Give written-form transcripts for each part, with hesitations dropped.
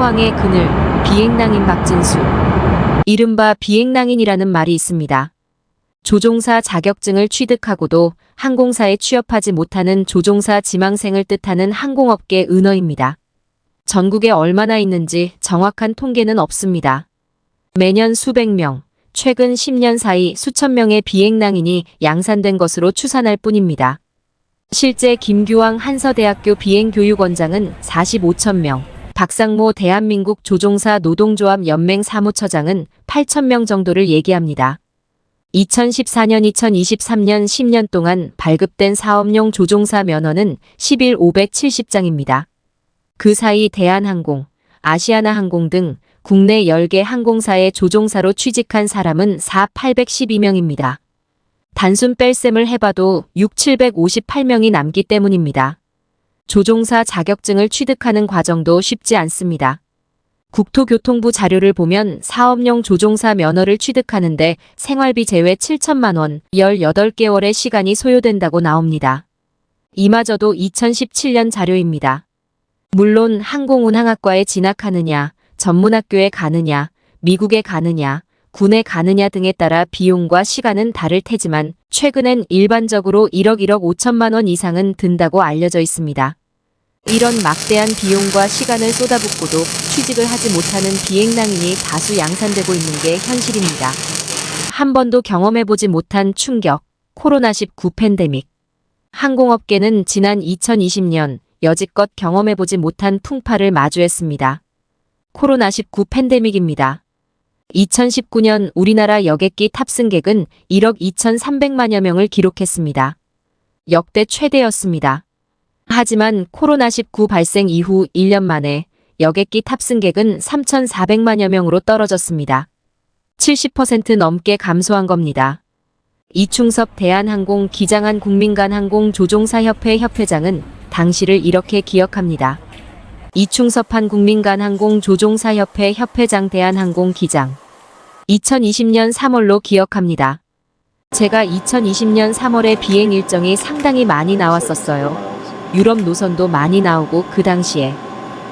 호황의 그늘, 비행낭인 박진수. 이른바 비행낭인이라는 말이 있습니다. 조종사 자격증을 취득하고도 항공사에 취업하지 못하는 조종사 지망생을 뜻하는 항공업계 은어입니다. 전국에 얼마나 있는지 정확한 통계는 없습니다. 매년 수백 명, 최근 10년 사이 수천 명의 비행낭인이 양산된 것으로 추산할 뿐입니다. 실제 김규왕 한서대학교 비행교육원장은 45천 명, 박상모 대한민국 조종사 노동조합 연맹 사무처장은 8천 명 정도를 얘기합니다. 2014년 2023년 10년 동안 발급된 사업용 조종사 면허는 11,570장입니다. 그 사이 대한항공, 아시아나항공 등 국내 10개 항공사의 조종사로 취직한 사람은 4,812명입니다. 단순 뺄셈을 해봐도 6,758명이 남기 때문입니다. 조종사 자격증을 취득하는 과정도 쉽지 않습니다. 국토교통부 자료를 보면 사업용 조종사 면허를 취득하는데 생활비 제외 7천만 원, 18개월의 시간이 소요된다고 나옵니다. 이마저도 2017년 자료입니다. 물론 항공운항학과에 진학하느냐, 전문학교에 가느냐, 미국에 가느냐, 군에 가느냐 등에 따라 비용과 시간은 다를 테지만 최근엔 일반적으로 1억 5천만 원 이상은 든다고 알려져 있습니다. 이런 막대한 비용과 시간을 쏟아붓고도 취직을 하지 못하는 비행낭인이 다수 양산되고 있는 게 현실입니다. 한 번도 경험해보지 못한 충격, 코로나19 팬데믹. 항공업계는 지난 2020년 여지껏 경험해보지 못한 풍파를 마주했습니다. 코로나19 팬데믹입니다. 2019년 우리나라 여객기 탑승객은 1억 2,300만여 명을 기록했습니다. 역대 최대였습니다. 하지만 코로나19 발생 이후 1년 만에 여객기 탑승객은 3,400만여 명으로 떨어졌습니다. 70% 넘게 감소한 겁니다. 이충섭 대한항공 기장한 국민간항공조종사협회 협회장은 당시를 이렇게 기억합니다. 이충섭 한국민간항공조종사협회 협회장 대한항공 기장. 2020년 3월로 기억합니다. 제가 2020년 3월에 비행 일정이 상당히 많이 나왔었어요. 유럽 노선도 많이 나오고 그 당시에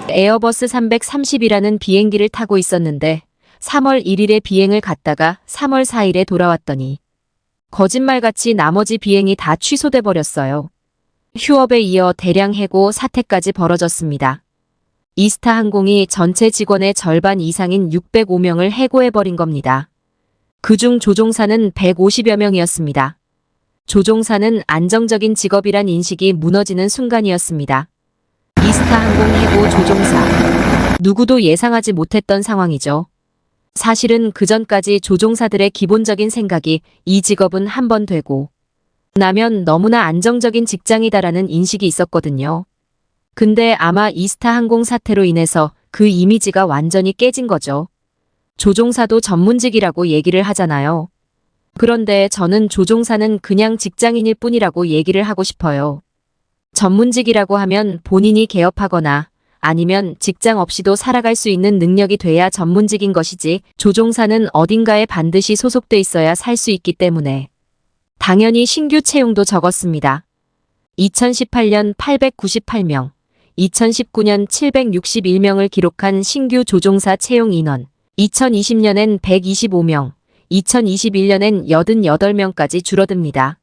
에어버스 330이라는 비행기를 타고 있었는데 3월 1일에 비행을 갔다가 3월 4일에 돌아왔더니 거짓말같이 나머지 비행이 다 취소돼 버렸어요. 휴업에 이어 대량 해고 사태까지 벌어졌습니다. 이스타항공이 전체 직원의 절반 이상인 605명을 해고해버린 겁니다. 그중 조종사는 150여 명이었습니다. 조종사는 안정적인 직업이란 인식이 무너지는 순간이었습니다. 이스타항공 해고 조종사. 누구도 예상하지 못했던 상황이죠. 사실은 그전까지 조종사들의 기본적인 생각이 이 직업은 한 번 되고 나면 너무나 안정적인 직장이다라는 인식이 있었거든요. 근데 아마 이스타항공 사태로 인해서 그 이미지가 완전히 깨진 거죠. 조종사도 전문직이라고 얘기를 하잖아요. 그런데 저는 조종사는 그냥 직장인일 뿐이라고 얘기를 하고 싶어요. 전문직이라고 하면 본인이 개업하거나 아니면 직장 없이도 살아갈 수 있는 능력이 돼야 전문직인 것이지 조종사는 어딘가에 반드시 소속돼 있어야 살 수 있기 때문에 당연히 신규 채용도 적었습니다. 2018년 898명, 2019년 761명을 기록한 신규 조종사 채용 인원, 2020년엔 125명, 2021년엔 88명까지 줄어듭니다.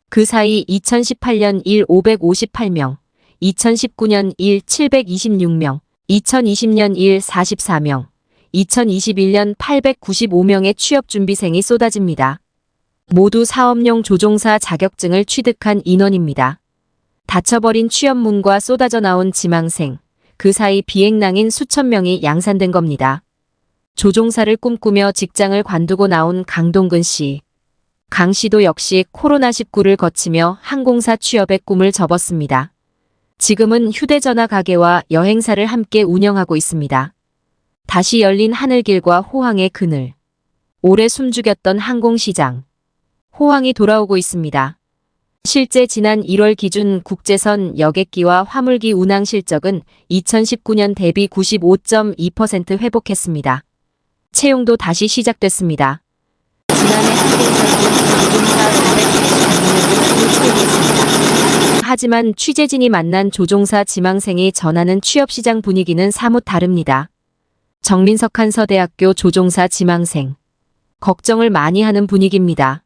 그 사이 2018년 1 558명, 2019년 1 726명, 2020년 1 44명, 2021년 895명의 취업준비생이 쏟아집니다. 모두 사업용 조종사 자격증을 취득한 인원입니다. 닫혀버린 취업문과 쏟아져 나온 지망생, 그 사이 비행낭인 수천 명이 양산된 겁니다. 조종사를 꿈꾸며 직장을 관두고 나온 강동근 씨. 강 씨도 역시 코로나19를 거치며 항공사 취업의 꿈을 접었습니다. 지금은 휴대전화 가게와 여행사를 함께 운영하고 있습니다. 다시 열린 하늘길과 호황의 그늘. 오래 숨죽였던 항공시장. 호황이 돌아오고 있습니다. 실제 지난 1월 기준 국제선 여객기와 화물기 운항 실적은 2019년 대비 95.2% 회복했습니다. 채용도 다시 시작됐습니다. 지난해 항공사 조종사 480명을 채용했습니다. 하지만 취재진이 만난 조종사 지망생이 전하는 취업시장 분위기는 사뭇 다릅니다. 정민석 한서대학교 조종사 지망생. 걱정을 많이 하는 분위기입니다.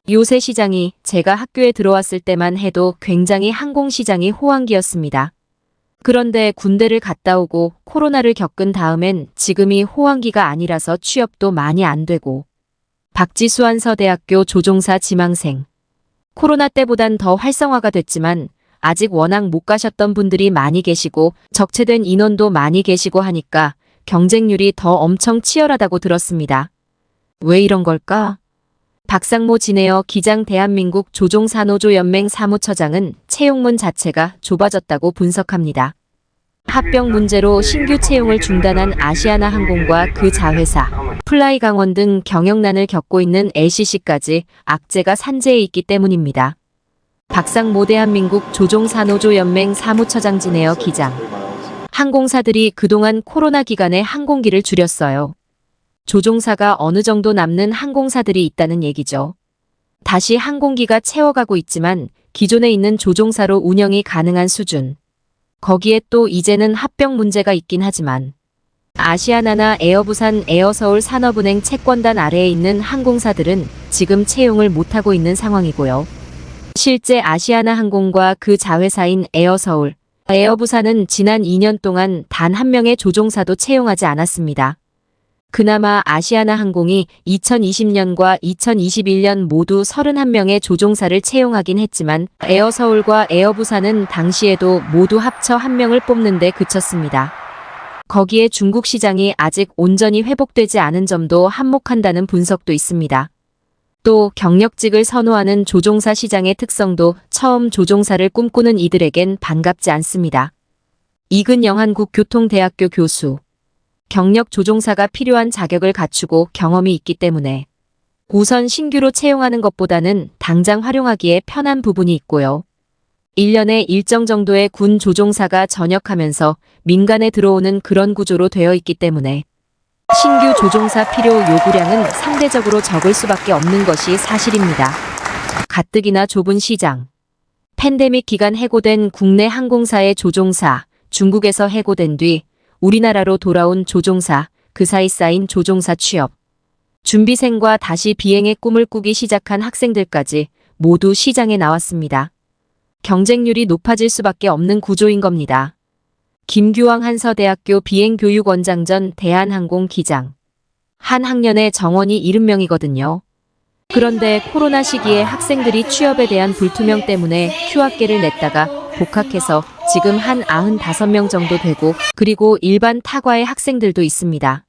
요새 시장이 제가 학교에 들어왔을 때만 해도 굉장히 항공시장이 호황기였습니다. 그런데 군대를 갔다 오고 코로나를 겪은 다음엔 지금이 호황기가 아니라서 취업도 많이 안 되고. 박지수 한서대학교 조종사 지망생. 코로나 때보단 더 활성화가 됐지만 아직 워낙 못 가셨던 분들이 많이 계시고 적체된 인원도 많이 계시고 하니까 경쟁률이 더 엄청 치열하다고 들었습니다. 왜 이런 걸까? 박상모 진에어 기장 대한민국 조종사노조 연맹 사무처장은 채용문 자체가 좁아졌다고 분석합니다. 합병 문제로 신규 채용을 중단한 아시아나항공과 그 자회사, 플라이강원 등 경영난을 겪고 있는 LCC까지 악재가 산재해 있기 때문입니다. 박상모 대한민국 조종사노조 연맹 사무처장 진에어 기장. 항공사들이 그동안 코로나 기간에 항공기를 줄였어요. 조종사가 어느 정도 남는 항공사들이 있다는 얘기죠. 다시 항공기가 채워가고 있지만 기존에 있는 조종사로 운영이 가능한 수준. 거기에 또 이제는 합병 문제가 있긴 하지만 아시아나나 에어부산, 에어서울 산업은행 채권단 아래에 있는 항공사들은 지금 채용을 못하고 있는 상황이고요. 실제 아시아나항공과 그 자회사인 에어서울, 에어부산은 지난 2년 동안 단 한 명의 조종사도 채용하지 않았습니다. 그나마 아시아나항공이 2020년과 2021년 모두 31명의 조종사를 채용하긴 했지만 에어서울과 에어부산은 당시에도 모두 합쳐 1명을 뽑는데 그쳤습니다. 거기에 중국 시장이 아직 온전히 회복되지 않은 점도 한몫한다는 분석도 있습니다. 또 경력직을 선호하는 조종사 시장의 특성도 처음 조종사를 꿈꾸는 이들에겐 반갑지 않습니다. 이근영 한국교통대학교 교수. 경력 조종사가 필요한 자격을 갖추고 경험이 있기 때문에 우선 신규로 채용하는 것보다는 당장 활용하기에 편한 부분이 있고요. 1년에 일정 정도의 군 조종사가 전역하면서 민간에 들어오는 그런 구조로 되어 있기 때문에 신규 조종사 필요 요구량은 상대적으로 적을 수밖에 없는 것이 사실입니다. 가뜩이나 좁은 시장. 팬데믹 기간 해고된 국내 항공사의 조종사, 중국에서 해고된 뒤 우리나라로 돌아온 조종사, 그 사이 쌓인 조종사 취업. 준비생과 다시 비행의 꿈을 꾸기 시작한 학생들까지 모두 시장에 나왔습니다. 경쟁률이 높아질 수밖에 없는 구조인 겁니다. 김규왕 한서대학교 비행교육원장 전 대한항공 기장. 한 학년의 정원이 70명이거든요. 그런데 코로나 시기에 학생들이 취업에 대한 불투명 때문에 휴학계를 냈다가 복학해서 지금 한 95명 정도 되고 그리고 일반 타과의 학생들도 있습니다.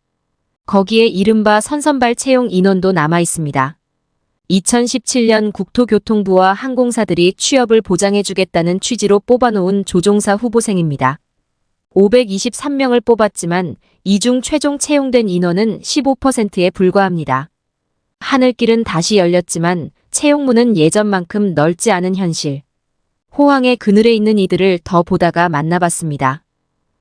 거기에 이른바 선선발 채용 인원도 남아 있습니다. 2017년 국토교통부와 항공사들이 취업을 보장해주겠다는 취지로 뽑아놓은 조종사 후보생입니다. 523명을 뽑았지만 이 중 최종 채용된 인원은 15%에 불과합니다. 하늘길은 다시 열렸지만 채용문은 예전만큼 넓지 않은 현실. 호황의 그늘에 있는 이들을 더 보다가 만나봤습니다.